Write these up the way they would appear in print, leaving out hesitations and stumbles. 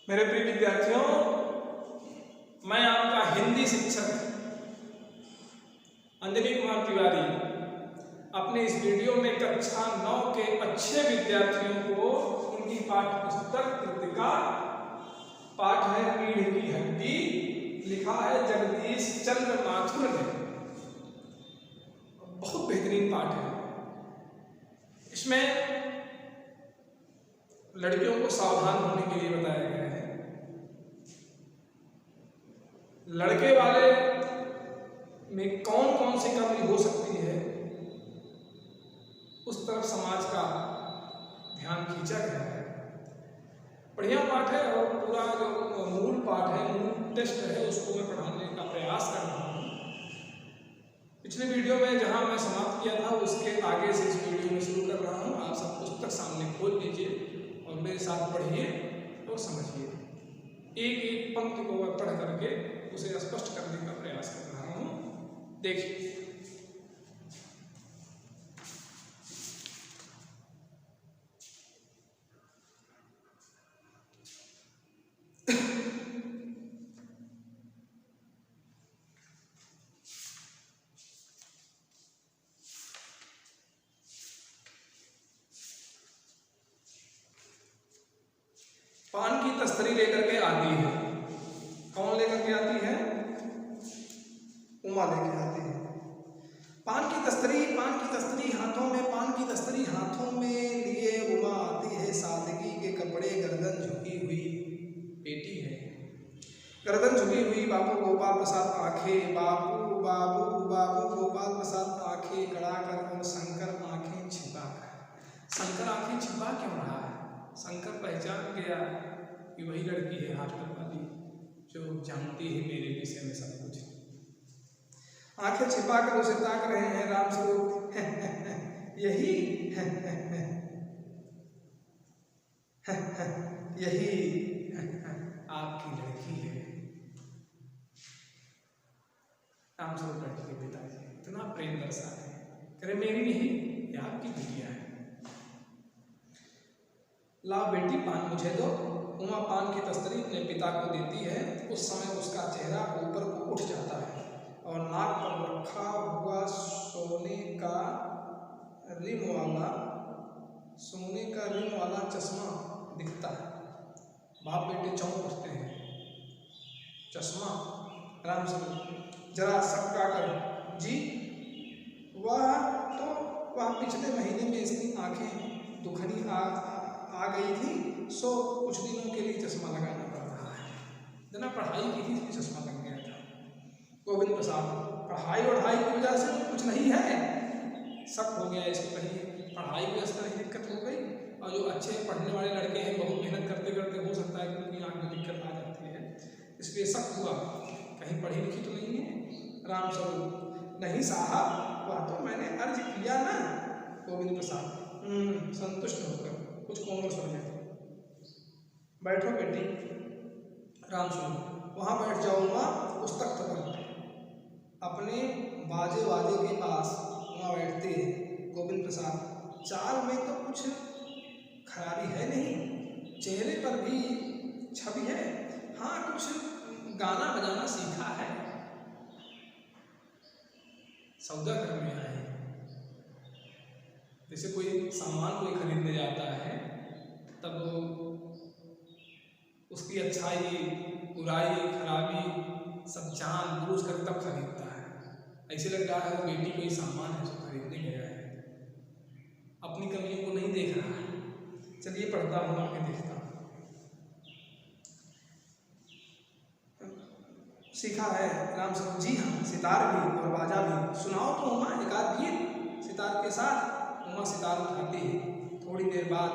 मेरे प्रिय विद्यार्थियों, मैं आपका हिंदी शिक्षक अंजलि कुमार तिवारी अपने इस वीडियो में कक्षा 9 के अच्छे विद्यार्थियों को उनकी पाठ्य पुस्तक कृतिका पाठ है पीढ़ की हड्डी, लिखा है जगदीश चंद्र माथुर ने। बहुत बेहतरीन पाठ है। इसमें लड़कियों को सावधान होने के लिए बताया गया है। लड़के वाले में कौन कौन सी कमी हो सकती है, उस तरफ समाज का ध्यान खींचा गया है। बढ़िया पाठ है और पूरा जो मूल पाठ है, मूल टेस्ट है, उसको मैं पढ़ाने का प्रयास कर रहा हूँ। पिछले वीडियो में जहाँ मैं समाप्त किया था उसके आगे से इस वीडियो में शुरू कर रहा हूँ। आप सब पुस्तक सामने खोल लीजिए और मेरे साथ पढ़िए और समझिए। एक एक पंक्ति को मैं पढ़ करके उसे स्पष्ट करने का प्रयास कर रहा हूँ। देखिए, पान की तस्तरी लेकर के आती है। कौन लेकर के आती है? उमा लेकर आती है। पान की तस्तरी हाथों में, पान की तस्तरी हाथों में लिए उमा आती है। सादगी के कपड़े, गर्दन झुकी हुई बेटी है। गर्दन झुकी हुई, बाबू गोपाल प्रसाद आंखें, बाबू बाबू बाबू गोपाल प्रसाद आंखें कड़ाकर और शंकर आंखें छिपाकर। शंकर आंखें छिपा क्यों रहा है? शंकर पहचान गया कि वही लड़की है हॉस्टल वाली जो जानती है मेरे विषय में सब कुछ। आंखें छिपा कर उसे ताक रहे हैं राम स्वरूप। यही यही आपकी लड़की है। राम स्वरूप लड़की के पिताजी इतना प्रेम दर्शाते हैं, करे मेरी नहीं, ये आपकी बिटिया है। ला बेटी पान मुझे दो। उमा पान की तस्तरी अपने पिता को देती है। उस समय उसका चेहरा ऊपर को उठ जाता है और नाक पर रखा हुआ सोने का रिम वाला चश्मा दिखता है। बाप बेटे चौंक उठते हैं। चश्मा? राम स्वरूप जरा सबका कर जी। वह पिछले महीने में इसकी आंखें दुखनी आ गई थी, सो कुछ दिनों के लिए चश्मा लगाना पड़ रहा है। जना पढ़ाई की थी इसलिए चश्मा लग गया था। गोविंद प्रसाद, पढ़ाई वढ़ाई की वजह से तो कुछ नहीं है। शक हो गया इसको, कहीं पढ़ाई की स्तर की दिक्कत हो गई। और जो अच्छे पढ़ने वाले लड़के हैं, बहुत मेहनत करते करते हो सकता है कि उनकी आँख में दिक्कत आ जाती है, इसलिए शक हुआ कहीं पढ़ी लिखी तो नहीं है। राम स्वरूप, नहीं साहब, वह तो मैंने अर्ज किया ना। गोविंद प्रसाद संतुष्ट होकर कुछ कोमल स्वर में, बैठो बेटी। राम स्वरूप, वहां बैठ जाओ माँ, उस तख्त पर। अपने बाजे के पास वहां बैठते हैं। गोविंद प्रसाद, चाल में तो कुछ खराबी है नहीं, चेहरे पर भी छवि है। हाँ, कुछ गाना बजाना सीखा है। सौदा करने आए, जैसे कोई सामान कोई खरीदने जाता है तब उसकी अच्छाई, बुराई, खराबी सब जान बूझ कर तब खरीदता है। ऐसे लग रहा है वो बेटी कोई सामान है जो खरीदने गया है, अपनी कमियों को नहीं देख रहा है। चलिए पढ़ता हूँ, आगे देखता हूँ। सीखा है राम स्वरूप, जी हाँ, सितार भी और बाजा भी। सुनाओ तो उमा एक आध गीत सितार के साथ। उमा सितार उठाती है। थोड़ी देर बाद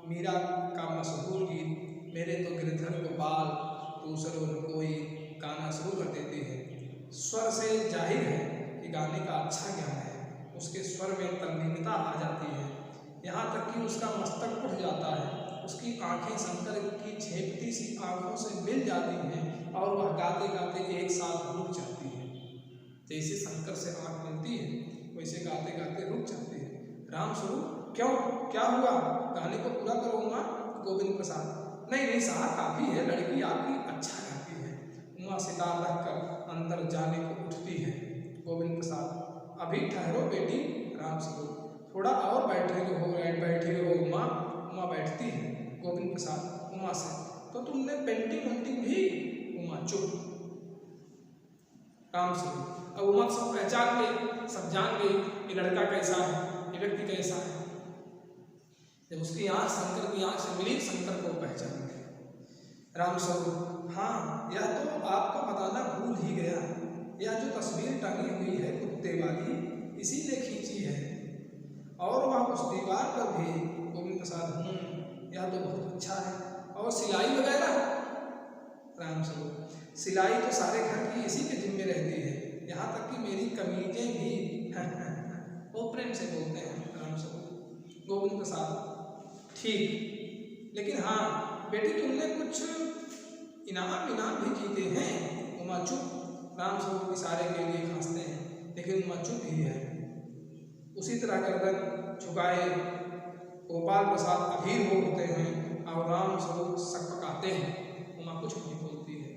मीरा का मशहूर गीत मेरे तो गिरधर गोपाल दूसरों कोई गाना शुरू कर देते हैं। स्वर से जाहिर है कि गाने का अच्छा ज्ञान है। उसके स्वर में तल्लीनता आ जाती है, यहाँ तक कि उसका मस्तक उठ जाता है। उसकी आंखें शंकर की झेपती सी आंखों से मिल जाती हैं और वह गाते गाते एक साथ रुक जाती है। जैसे शंकर से आंख मिलती है वैसे गाते गाते रुक जाती है। राम स्वरूप, क्यों, क्या हुआ? गाने को पूरा करो उमा। गोविंद प्रसाद, नहीं नहीं साहब काफ़ी है, लड़की आपकी अच्छा रहती है। उमा सितार रखकर अंदर जाने को उठती है। गोविंद प्रसाद अभी ठहरो बेटी, राम स्वरूप थोड़ा और बैठे रहो उमा। उमा बैठती है। गोविंद प्रसाद उमा से, तो तुमने पेंटिंग वेंटिंग भी? उमा चुप। राम स्वरूप अब उमा सब पहचान गई, सब जान गई ये लड़का कैसा है, ये व्यक्ति कैसा है। जब उसकी आंख शंकर की आंख से मिली, शंकर को पहचान गए। राम स्वरूप हाँ, यह तो आपको बताना भूल ही गया, यह जो तस्वीर टंगी हुई है कुत्ते वाली, इसी ने खींची है, और वह उस दीवार पर भी। गोविंद प्रसाद यह तो बहुत अच्छा है, और सिलाई वगैरह? राम स्वरूप सिलाई तो सारे घर की इसी के जिम्मे रहती है, यहाँ तक कि मेरी कमीजें भी। वो प्रेम से बोलते हैं राम स्वरूप। गोविंद प्रसाद ठीक, लेकिन हाँ बेटी तुमने कुछ इनाम भी जीते हैं। उमा चुप। राम स्वरूप इशारे के लिए खांसते हैं, लेकिन उमा चुप ही है। उसी तरह गर्दन झुकाए गोपाल प्रसाद अधीर हो उठते हैं और राम स्वरूप सकपकाते हैं। उमा कुछ नहीं बोलती है।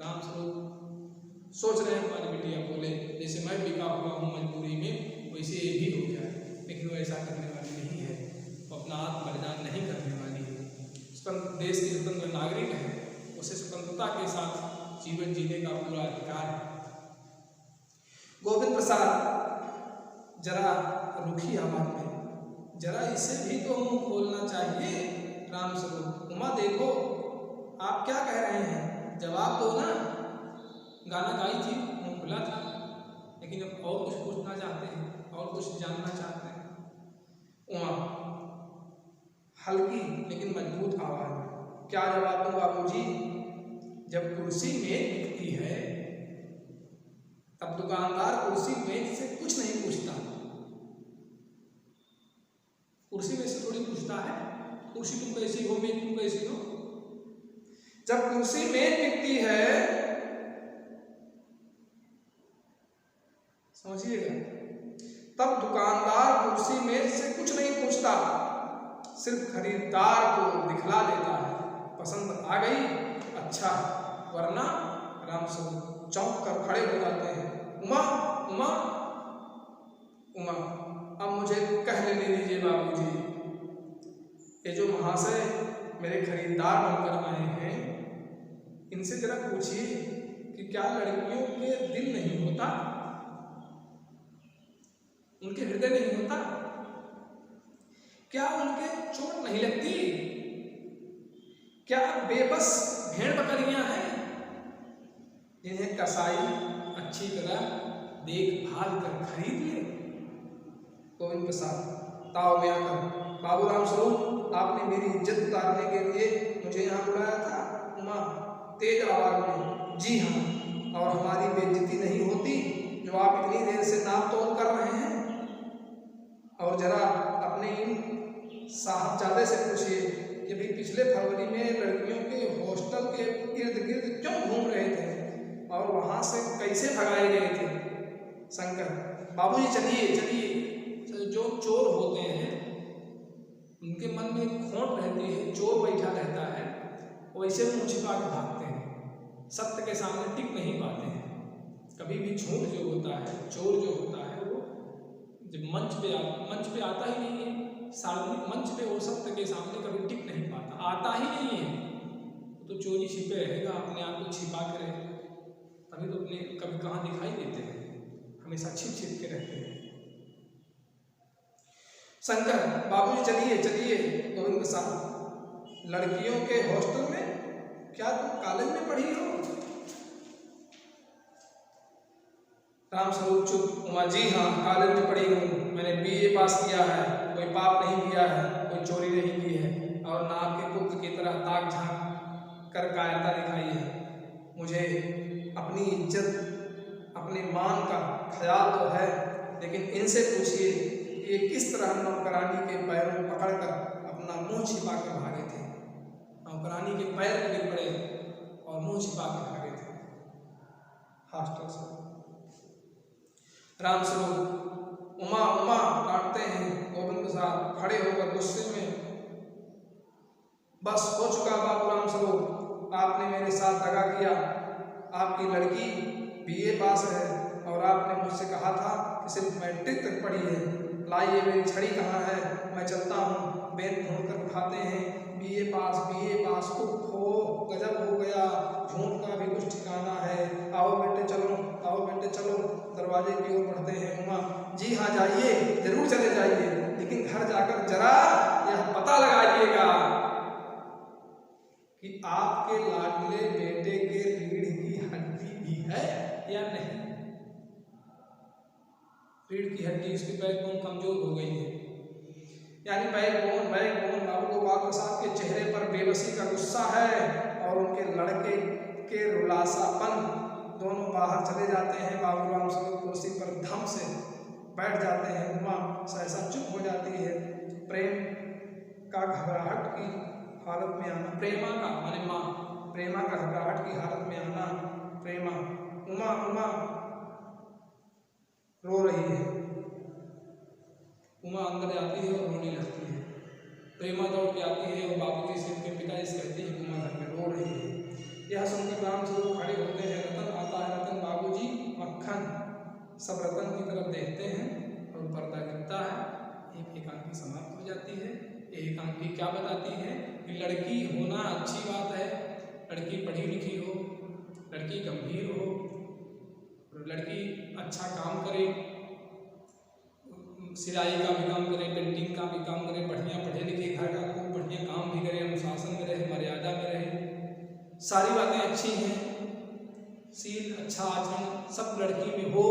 राम स्वरूप सोच रहे हैं हमारी बिटिया बोले, जैसे मैं बिका हुआ हूँ मजबूरी में, वैसे ये भी हो जाए, लेकिन वो ऐसा करने वाली नहीं है। वो अपना आत्म बलिदान नहीं करने वाली है। देश के स्वतंत्र नागरिक है, उसे स्वतंत्रता के साथ जीवन जीने का पूरा अधिकार है। गोविंद प्रसाद जरा रुखी आवाज में, जरा इसे भी तो मुंह खोलना चाहिए। राम स्वरूप उमा देखो आप क्या कह रहे हैं, जवाब दो ना। गाना गाई थी, मुंह खुला था, लेकिन अब और कुछ पूछना चाहते हैं, और कुछ जानना चाहते हैं। उमा हल्की लेकिन मजबूत आवाज में, क्या जवाब दूं बाबूजी? जब कुर्सी मेज बिकती है तब दुकानदार कुर्सी मेज से कुछ नहीं पूछता। कुर्सी मेज से थोड़ी पूछता है कुर्सी तुम कैसी हो, मेज तुम कैसी हो। जब कुर्सी मेज बिकती है, समझिएगा, तब दुकानदार कुर्सी मेज से कुछ नहीं पूछता, सिर्फ खरीदार को दिखला देता है। पसंद आ गई अच्छा, वरना। राम स्वरूप चौंक कर खड़े हो जाते हैं। उमा उमा उमा अब मुझे कह लेने दीजिए बाबूजी, ये जो महाशय मेरे खरीदार बनकर आए हैं, इनसे जरा पूछिए कि क्या लड़कियों के दिल नहीं होता, उनके हृदय नहीं होता, क्या उनके चोट नहीं लगती, क्या बेबस भेड़ बकरियां हैं जिन्हें कसाई अच्छी तरह देखभाल कर खरीद ले। गोविंद प्रसाद ताव में आकर, बाबू राम स्वरूप आपने मेरी इज्जत उतारने के लिए मुझे यहाँ बुलाया था। उमा तेज आवाज में, जी हाँ, और हमारी बेइज्जती नहीं होती जो आप इतनी देर से नाप तोल कर रहे हैं। और जरा अपने इन साहबजादे से पूछिए कि भाई पिछले फरवरी में लड़कियों के हॉस्टल के इर्द गिर्द क्यों घूम रहे थे और वहाँ से कैसे भगाए गए थे। शंकर बाबूजी चलिए चलिए, जो चोर होते हैं उनके मन में खोट रहती है, चोर बैठा रहता है, वैसे मुँह छिपा के भागते हैं, सत्य के सामने टिक नहीं पाते हैं। कभी भी झूठ जो होता है, चोर जो होता है, वो जब मंच पे आता ही नहीं है, सार्वजनिक मंच पे वो सत्य के सामने कभी टिक नहीं पाता, आता ही नहीं है, तो चोरी छिपे रहेगा, अपने आप को छिपा के रहेगा, तभी तो अपने कभी कहाँ दिखाई देते हैं, हमेशा छिप छिप के रहते हैं। शंकर बाबूजी चलिए चलिए। गोविंद साहब लड़कियों के हॉस्टल में, क्या तुम कॉलेज में पढ़ी हो? राम स्वरूप चुप। उमा जी हाँ, कॉलेज में पढ़ी हूँ, मैंने BA पास किया है, कोई पाप नहीं किया है, कोई चोरी नहीं की है, और ना आपके पुत्र की तरह ताक झांक कर कायरता दिखाई है। मुझे अपनी इज्जत अपने मान का ख्याल तो है, लेकिन इनसे पूछिए कि ये किस तरह नौकरानी के पैरों पकड़कर अपना मुंह छिपा के भागे थे। नौकरानी के पैर में गिर पड़े और मुंह छिपा के भागे थे हॉस्टल से। राम स्वरूप उमा उमा डांटते हैं। गोविंद प्रसाद खड़े होकर गुस्से में बस हो चुका बाबूराम स्वरूप, आपने मेरे साथ दगा किया। आपकी लड़की BA पास है और आपने मुझसे कहा था कि सिर्फ मैट्रिक तक पढ़ी है। लाइए मेरी छड़ी कहाँ है, मैं चलता हूँ। बेद ढूंढ कर उठाते हैं, BA पास। हो गजब हो गया, झूठ का भी कुछ ठिकाना है। आओ बेटे चलो, दरवाजे की ओर बढ़ते हैं। उमा, जी हाँ जाइए, जरूर चले जाइए, लेकिन घर जाकर जरा यह पता लगाइएगा कि आपके लाडले बेटे के रीढ़ की हड्डी भी है या नहीं। रीढ़ की हड्डी, इसकी बैकबोन कमजोर हो गई है, यानी बैकबोन बाबू गोपाल प्रसाद के चेहरे पर बेबसी का गुस्सा है और उनके लड़के के रुलासापन। दोनों बाहर चले जाते हैं। बाबूराम स्वरूप कुर्सी पर धम से बैठ जाते हैं। उमा सहसा चुप हो जाती है। प्रेम का घबराहट की हालत में आना, प्रेमा का घबराहट की हालत में आना। प्रेमा, उमा रो रही है। उमा अंदर जाती है और रोने लगती है। प्रेमा दौड़ के आती है और बाबूजी से उनके पिता से कहती है उमा घर में रो रही है। यह सुनकर राम स्वरूप खड़े होते हैं। रतन आता है। रतन, बाबूजी, मक्खन। सब रतन की तरफ देखते हैं और पर्दा गिरता है। एक एकांकी समाप्त हो जाती है। एकांकी क्या बताती है कि लड़की होना अच्छी बात है, लड़की पढ़ी लिखी हो, लड़की गंभीर हो, लड़की अच्छा काम करे, सिलाई का भी काम करे, पेंटिंग का भी काम करे, बढ़िया पढ़े लिखे, घर का खूब बढ़िया काम भी करे, अनुशासन में रहे, मर्यादा में रहे, सारी बातें अच्छी हैं, शील अच्छा आचरण सब लड़की में हो।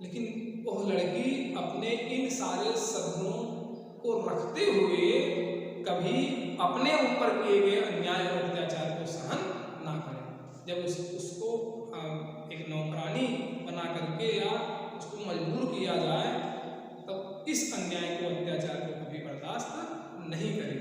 लेकिन वह लड़की अपने इन सारे सद्गुणों को रखते हुए कभी अपने ऊपर किए गए अन्याय और अत्याचार को सहन ना करे। जब उसको एक नौकरानी बना करके या उसको मजबूर किया जाए तब इस अन्याय को, अत्याचार को कभी बर्दाश्त नहीं करे।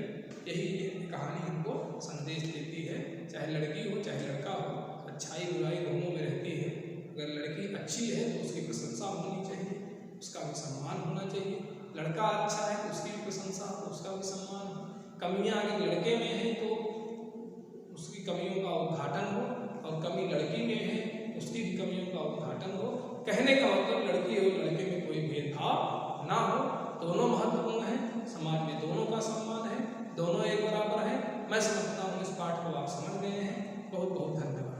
यही कहानी हमको संदेश देती है। चाहे लड़की हो चाहे लड़का हो, अच्छाई बुराई दोनों में रहती है। अगर लड़की अच्छी है तो उसकी प्रशंसा होनी चाहिए, उसका भी सम्मान होना चाहिए। लड़का अच्छा है तो उसकी भी प्रशंसा हो, उसका भी सम्मान हो। कमियां अगर लड़के में है तो उसकी कमियों का उद्घाटन हो, और कमी लड़की में है उसकी भी कमियों का उद्घाटन हो। कहने का मतलब लड़की और लड़के में कोई भेदभाव ना हो, दोनों महत्वपूर्ण हैं, समाज में दोनों का सम्मान है, दोनों एक बराबर हैं। मैं समझता हूँ इस पाठ को आप समझ गए हैं। बहुत बहुत धन्यवाद।